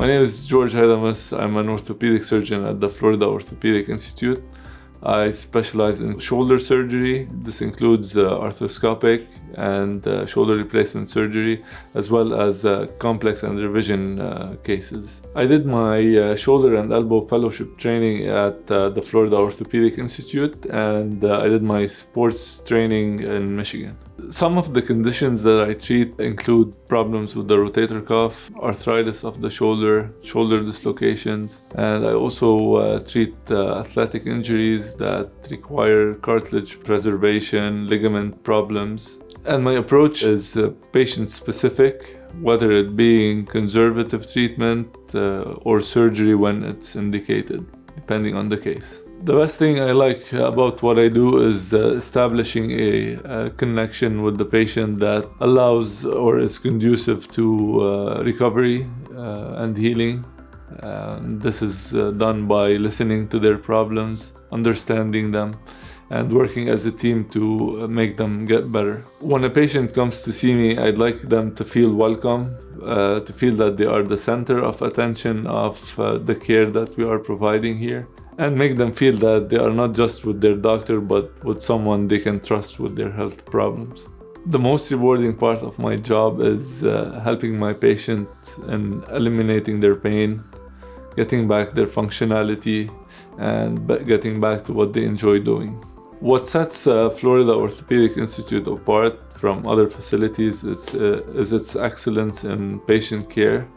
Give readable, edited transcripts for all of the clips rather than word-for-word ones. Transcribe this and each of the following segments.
My name is George Haidamous. I'm an orthopedic surgeon at the Florida Orthopaedic Institute. I specialize in shoulder surgery. This includes arthroscopic and shoulder replacement surgery, as well as complex and revision cases. I did my shoulder and elbow fellowship training at the Florida Orthopaedic Institute, and I did my sports training in Michigan. Some of the conditions that I treat include problems with the rotator cuff, arthritis of the shoulder, shoulder dislocations, and I also treat athletic injuries that require cartilage preservation, ligament problems. And my approach is patient-specific, whether it being conservative treatment or surgery when it's indicated, depending on the case. The best thing I like about what I do is establishing a connection with the patient that allows or is conducive to recovery and healing. This is done by listening to their problems, understanding them, and working as a team to make them get better. When a patient comes to see me, I'd like them to feel welcome, to feel that they are the center of attention of the care that we are providing here, and make them feel that they are not just with their doctor, but with someone they can trust with their health problems. The most rewarding part of my job is helping my patient in eliminating their pain, getting back their functionality, and getting back to what they enjoy doing. What sets Florida Orthopaedic Institute apart from other facilities is its excellence in patient care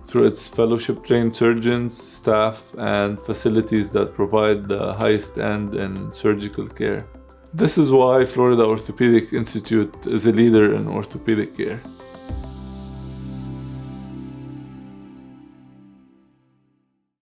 through its fellowship-trained surgeons, staff, and facilities that provide the highest end in surgical care. This is why Florida Orthopaedic Institute is a leader in orthopedic care.